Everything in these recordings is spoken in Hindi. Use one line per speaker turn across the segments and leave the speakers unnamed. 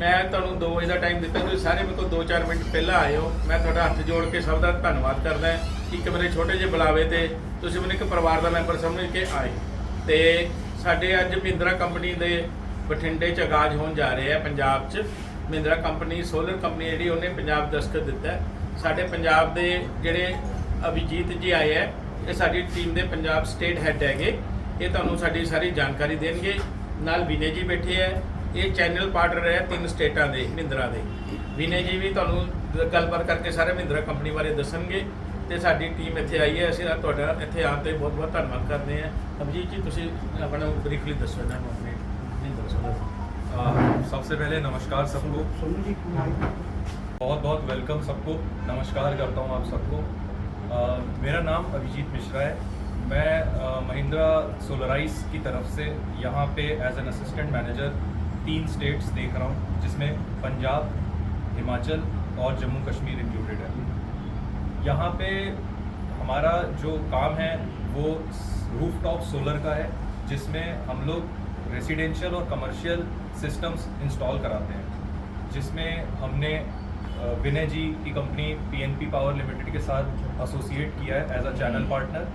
मैं ਤੁਹਾਨੂੰ 2 ਵਜੇ ਦਾ ਟਾਈਮ ਦਿੱਤਾ, ਤੁਸੀਂ ਸਾਰੇ ਮੇਰੇ ਕੋਲ 2-4 ਮਿੰਟ ਪਹਿਲਾਂ ਆਏ ਹੋ। ਮੈਂ ਤੁਹਾਡਾ ਹੱਥ ਜੋੜ ਕੇ ਸਭ ਦਾ ਧੰਨਵਾਦ ਕਰਦਾ ਕਿ ਇੱਕ ਮੇਰੇ ਛੋਟੇ ਜਿਹੇ ਬੁਲਾਵੇ ਤੇ ਤੁਸੀਂ ਮੈਨੂੰ ਇੱਕ ਪਰਿਵਾਰ ਦਾ ਮੈਂਬਰ ਸਮਝ ਕੇ ਆਏ। ਤੇ ਸਾਡੇ ਅੱਜ ਮਹਿੰਦਰਾ ਕੰਪਨੀ ਦੇ ਬਠਿੰਡੇ 'ਚ ਆਗਾਜ਼ ਹੋਣ ਜਾ ਰਹੇ ਆ ਪੰਜਾਬ 'ਚ। ਮਹਿੰਦਰਾ ਕੰਪਨੀ ਸੋਲਰ ਕੰਪਨੀ ਜਿਹੜੀ ਉਹਨੇ ਪੰਜਾਬ ਦਸਤਖਤ ਦਿੱਤਾ। ਸਾਡੇ ਪੰਜਾਬ ਦੇ ਜਿਹੜੇ ਅਭਿਜੀਤ ਜੀ ਆਏ ਹੈ, ਇਹ ਸਾਡੀ ਟੀਮ ਦੇ ਪੰਜਾਬ ਸਟੇਟ ਹੈੱਡ ਹੈਗੇ। ਇਹ ਤੁਹਾਨੂੰ ਸਾਡੀ ਸਾਰੀ ਜਾਣਕਾਰੀ ਦੇਣਗੇ। ਨਾਲ ਵਿਨੇ ਜੀ ਬੈਠੇ ਹੈ, ਇਹ ਚੈਨਲ ਪਾਰਟਨਰ ਹੈ 3 ਸਟੇਟਾਂ ਦੇ ਮਹਿੰਦਰਾ ਦੇ। ਵਿਨੇ ਜੀ ਵੀ ਤੁਹਾਨੂੰ ਗੱਲਬਾਤ ਕਰਕੇ ਸਾਰੇ ਮਹਿੰਦਰਾ ਕੰਪਨੀ ਬਾਰੇ ਦੱਸਣਗੇ। ਤੇ ਸਾਡੀ ਟੀਮ ਇੱਥੇ ਆਈ ਹੈ, ਅਸੀਂ ਤੁਹਾਡਾ ਇੱਥੇ ਆਉਣ 'ਤੇ ਬਹੁਤ ਬਹੁਤ ਧੰਨਵਾਦ ਕਰਦੇ ਹਾਂ। ਅਭਿਜੀਤ ਜੀ ਤੁਸੀਂ ਆਪਣਾ ਬਰੀਫਲੀ ਦੱਸੋ ਇਹਨਾਂ ਨੂੰ ਆਪਣੇ ਮਹਿੰਦਰਾ ਸੋਲਰ।
सबसे पहले नमस्कार सबको, बहुत बहुत वेलकम सबको, नमस्कार करता हूँ आप सबको। मेरा नाम अभिजीत मिश्रा है। मैं महिंद्रा सोलराइज की तरफ से यहाँ पे as an assistant manager 3 states देख रहा हूँ, जिसमें पंजाब, हिमाचल और जम्मू कश्मीर इंक्लूडेड है। यहाँ पे हमारा जो काम है वो रूफटॉप सोलर का है, जिसमें हम लोग रेसिडेंशियल और कमर्शियल सिस्टम्स इंस्टॉल कराते हैं, जिसमें हमने विनय जी की कंपनी PNP पावर लिमिटेड के साथ एसोसिएट किया है एज अ चैनल पार्टनर,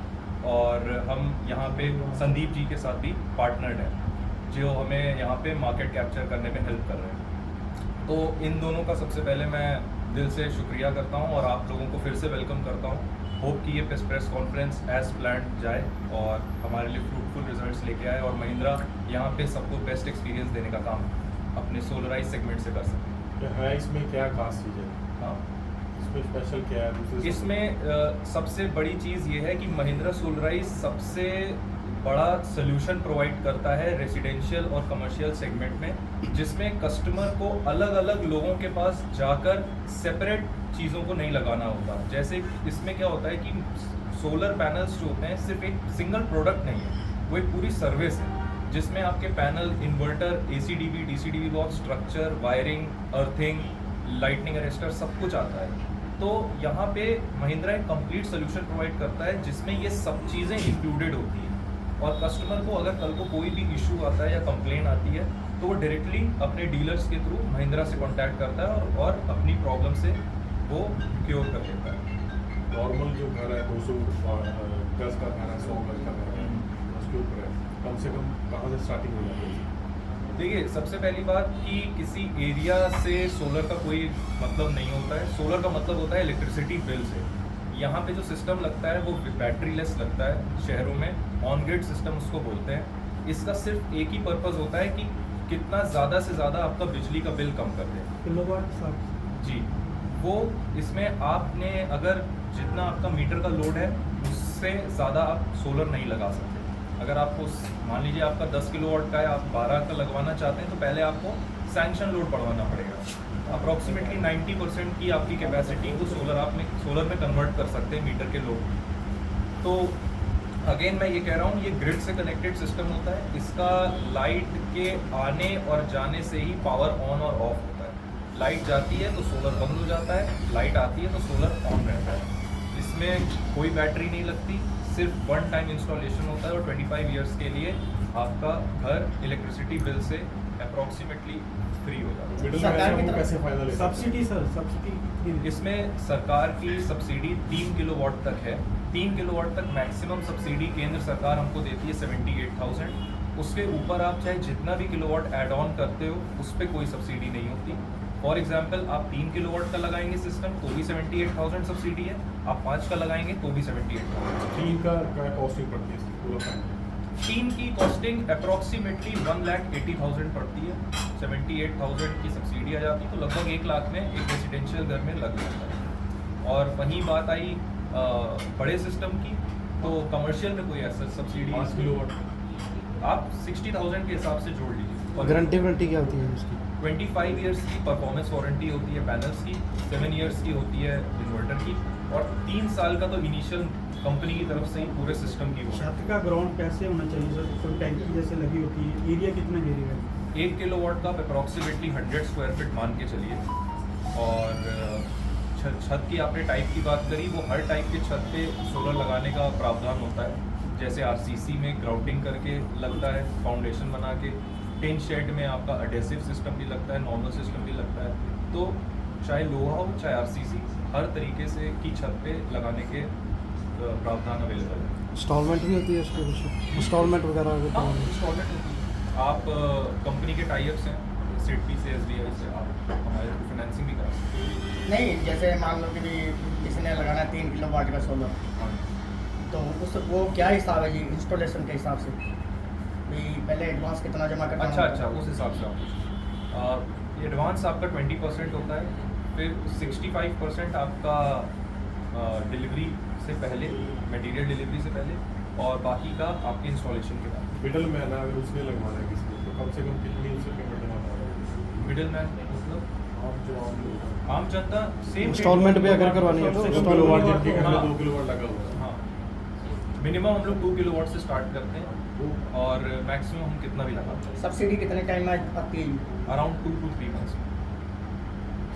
और हम यहाँ पे संदीप जी के साथ भी पार्टनर्ड हैं, जो हमें यहाँ पे मार्केट कैप्चर करने में हेल्प कर रहे हैं। तो इन दोनों का सबसे पहले मैं दिल से शुक्रिया करता हूँ और आप लोगों को फिर से वेलकम करता हूँ। होप कि ये प्रेस कॉन्फ्रेंस एज प्लान्ड जाए और हमारे लिए फ्रूटफुल रिजल्ट्स लेके आए, और महिंद्रा यहाँ पे सबको बेस्ट एक्सपीरियंस देने का काम अपने सोलराइज सेगमेंट से कर सकें।
है इसमें क्या खास चीज़ है?
हाँ,
इसमें स्पेशल क्या है?
इसमें सबसे बड़ी चीज़ ये है कि महिंद्रा सोलराइज सबसे बड़ा सोल्यूशन प्रोवाइड करता है रेसिडेंशियल और कमर्शियल सेगमेंट में, जिसमें कस्टमर को अलग अलग लोगों के पास जाकर सेपरेट चीज़ों को नहीं लगाना होता। जैसे इसमें क्या होता है कि सोलर पैनल्स जो होते हैं सिर्फ एक सिंगल प्रोडक्ट नहीं है, वो एक पूरी सर्विस है, जिसमें आपके panel, inverter, ACDB, DCDB box, structure, wiring, earthing, lightning arrester सब कुछ आता है। तो यहाँ पे महिंद्रा एक कंप्लीट सोल्यूशन प्रोवाइड करता है, जिसमें ये सब चीज़ें इंक्लूडेड होती हैं, और कस्टमर को अगर कल को कोई भी इशू आता है या कंप्लेन आती है तो वो डायरेक्टली अपने डीलर्स के थ्रू महिंद्रा से कांटेक्ट करता है और अपनी प्रॉब्लम से वो क्योर कर देता है।
नॉर्मल जो घर है 200 गज का घर है, 100 गज का घर है, उसके ऊपर है, कम से कम कहाँ से स्टार्टिंग हो जाती है?
देखिए, सबसे पहली बात कि किसी एरिया से सोलर का कोई मतलब नहीं होता है। सोलर का मतलब होता है इलेक्ट्रिसिटी बिल से। यहाँ पे जो सिस्टम लगता है वो बैटरी लेस लगता है, शहरों में ऑन ग्रिड सिस्टम उसको बोलते हैं। इसका सिर्फ एक ही पर्पज़ होता है कि कितना ज़्यादा से ज़्यादा आपका बिजली का बिल कम कर दें।
किलोवाट
जी, वो इसमें आपने अगर जितना आपका मीटर का लोड है उससे ज़्यादा आप सोलर नहीं लगा सकते। अगर आपको मान लीजिए आपका 10 किलोवाट का है, आप 12 का लगवाना चाहते हैं, तो पहले आपको सैंक्शन लोड बढ़वाना पड़ेगा। अप्रॉक्सीमेटली 90% की आपकी कैपेसिटी को सोलर में कन्वर्ट कर सकते हैं मीटर के लोड। तो अगेन मैं ये कह रहा हूँ, ये ग्रिड से कनेक्टेड सिस्टम होता है। इसका लाइट के आने और जाने से ही पावर ऑन और ऑफ होता है। लाइट जाती है तो सोलर बंद हो जाता है, लाइट आती है तो सोलर ऑन रहता है। इसमें कोई बैटरी नहीं लगती, सिर्फ 1 टाइम इंस्टॉलेशन होता है, और 25 ईयर्स के लिए आपका घर इलेक्ट्रिसिटी बिल से अप्रॉक्सीमेटली फ्री हो जाता है।
मिडिल
सरकार
मैन
की
को
तरफ
कैसे फायदा ले सकते हैं?
सब्सिडी सर, सब्सिडी कितनी?
इसमें सरकार की सब्सिडी 3 किलोवाट तक है। 3 किलोवाट तक मैक्सिमम सब्सिडी केंद्र सरकार हमको देती है 78,000। उसके ऊपर आप चाहे जितना भी किलोवाट ऐड ऑन करते हो उस पर कोई सब्सिडी नहीं होती। फॉर एग्जांपल, आप 3 किलोवाट का लगाएंगे सिस्टम तो भी 78,000 सब्सिडी है, आप 5 का लगाएंगे तो भी 78,000।
3 का क्या कॉस्टिंग पड़ती है इसकी पूरा पैनल?
3 की कॉस्टिंग अप्रॉक्सीमेटली 1,80,000 पड़ती है। 78,000 की सब्सिडी आ जाती है, तो लगभग 1 लाख में एक रेसिडेंशियल घर में लग जाता है। और वहीं बात आई बड़े सिस्टम की, तो कमर्शियल में कोई ऐसा सब्सिडी
5 किलोवाट
आप 60,000 के हिसाब से जोड़ लीजिए। और
गारंटी क्या होती है इसकी?
25 ईयर्स की परफॉर्मेंस वारंटी होती है पैनल्स की, 7 ईयर्स की होती है इन्वर्टर की, और 3 साल का तो इनिशियल कंपनी की तरफ से ही पूरे सिस्टम की होती है।
छत का ग्राउंड कैसे होना चाहिए सर? कोई टैंकी जैसे लगी होती है, एरिया कितना एरिया है?
1 किलोवाट का अप्रॉक्सीमेटली 100 स्क्वायर फीट मान के चलिए। और छत की आपने टाइप की बात करी, वो हर टाइप के छत पे सोलर लगाने का प्रावधान होता है। जैसे RCC में ग्राउटिंग करके लगता है, फाउंडेशन बना के, टिन शेड में आपका अडेसिव सिस्टम भी लगता है, नॉर्मल सिस्टम भी लगता है। तो चाहे लोहा हो चाहे आरसीसी, हर तरीके से की छत पे लगाने के प्रावधान अवेलेबल है।
इंस्टॉलमेंट भी होती है इसके कुछ इंस्टॉलमेंट वगैरह होता
हाँ,
है?
इंस्टॉलमेंट होती है। आप कंपनी के टाइप्स हैं, सिडबी से, एसबीआई से, आप हमारे फाइनेंसिंग भी करा सकते हैं।
नहीं, जैसे मान लो कि भी किसी ने लगाना है 3 किलोवाट का सोलर,
हाँ।
तो उस वो क्या हिसाब है जी इंस्टॉलेशन के हिसाब से? भी पहले एडवांस कितना जमा करना
अच्छा
होता है?
उस हिसाब से आप एडवांस आपका 20% होता है, फिर 65% आपका डिलीवरी से पहले, मटेरियल डिलीवरी से पहले, और बाकी का आपके इंस्टॉलेशन के बाद।
मिडल मैन अगर उसने लगवाना है किसी को तो कम से कम कितनी उसे पेमेंट जमा करना है?
मिडिल मैन मतलब
आप जो आम लोग हैं,
आम जनता सेम
इंस्टॉलमेंट भी अगर करवानी है तो
2
इंस्टॉलमेंट
किलोवाट जिनके घर में
हाँ।
2 किलोवाट लगा हुआ है,
हाँ, मिनिमम हम लोग 2 किलोवाट से स्टार्ट करते हैं और मैक्सिमम हम कितना भी लगाते हैं,
सब्सिडी कितने टाइम में आती है जी?
Around 2 to 3 months.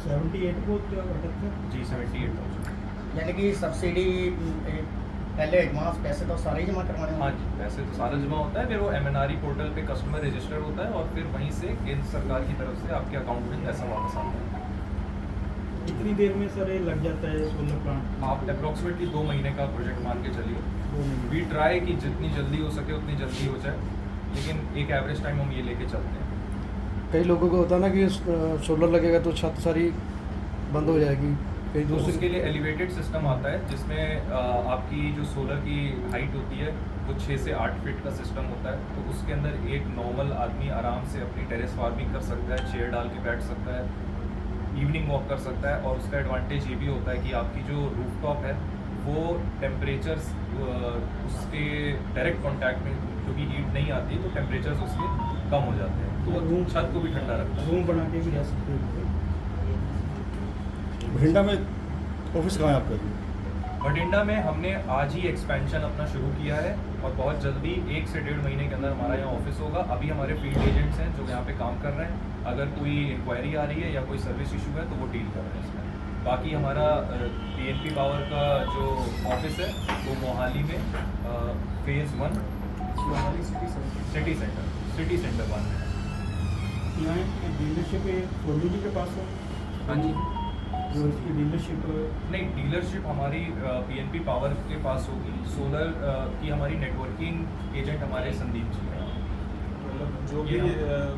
78 को क्या अटकता है?
जी 78,000।
यानी कि सब्सिडी पहले एडवांस पैसे तो सारे ही जमा करवाने
हाँ
होंगे?
जी, वैसे तो सारा जमा होता है, फिर वो MNRE पोर्टल पे कस्टमर रजिस्टर होता है और फिर वहीं से केंद्र सरकार की तरफ से आपके अकाउंट में पैसा वापस आता है।
कितनी देर में सर ये लग जाता है सोलर प्लांट?
आप अप्रोक्सीमेटली 2 महीने का प्रोजेक्ट मान के चलिए।
2 महीने।
वी ट्राई कि जितनी जल्दी हो सके उतनी जल्दी हो जाए, लेकिन एक एवरेज टाइम हम ये लेके चलते हैं।
कई लोगों को होता है ना कि सोलर लगेगा तो छत सारी बंद हो जाएगी, कई
तो
दूसरी
उसके लिए एलिवेटेड सिस्टम आता है जिसमें आपकी जो सोलर की हाइट होती है वो 6 से 8 फीट का सिस्टम होता है। तो उसके अंदर एक नॉर्मल आदमी आराम से अपनी टेरेस फार्मिंग कर सकता है, चेयर डाल के बैठ सकता है, इवनिंग वॉक कर सकता है। और उसका एडवांटेज ये भी होता है कि आपकी जो रूफटॉप है वो टेम्परेचर्स उसके डायरेक्ट कांटेक्ट में क्योंकि हीट नहीं आती है तो टेम्परेचर्स उसके कम हो जाते हैं, तो वो छत को भी ठंडा रखता है।
रूम बना के भी रह सकते हैं।
बठिंडा में ऑफिस कहाँ है आपका जी?
बठिंडा में हमने आज ही एक्सपेंशन अपना शुरू किया है और बहुत जल्दी 1 से 1.5 महीने के अंदर हमारा यहाँ ऑफिस होगा। अभी हमारे फील्ड एजेंट्स हैं जो यहाँ पे काम कर रहे हैं, अगर कोई इंक्वायरी आ रही है या कोई सर्विस इशू है तो वो डील कर रहे हैं इसमें। बाकी हमारा PNP पावर का जो ऑफिस है वो मोहाली में फेज़ 1 सिटी सेंटर 1 है।
यहाँ डीलरशिप सोनू जी के पास है?
हाँ जी,
जो इसकी डीलरशिप
नहीं, डीलरशिप हमारी PNP पावर के पास होगी। सोलर की हमारी नेटवर्किंग एजेंट हमारे संदीप जी हैं,
मतलब जो भी
ये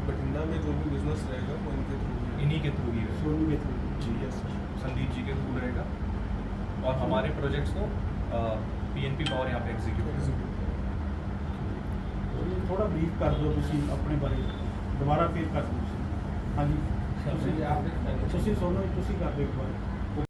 बठिंडा में जो भी बिजनेस रहेगा वो इनके थ्रू
इन्हीं के थ्रू ही रहेगा।
सोनू के थ्रू।
जी यस, संदीप जी के थ्रू रहेगा और हमारे प्रोजेक्ट्स को PNP पावर यहाँ पे एग्जीक्यूट
थोड़ा ब्रीफ कर दो ਤੁਸੀਂ ਆਪਣੇ ਬਾਰੇ ਦੁਬਾਰਾ ਫੇਰ ਕਰ ਦਿਓ ਤੁਸੀਂ। ਹਾਂਜੀ ਤੁਸੀਂ ਸੋਨੂ ਤੁਸੀਂ ਕਰ ਦਿਓ ਇੱਕ ਵਾਰ।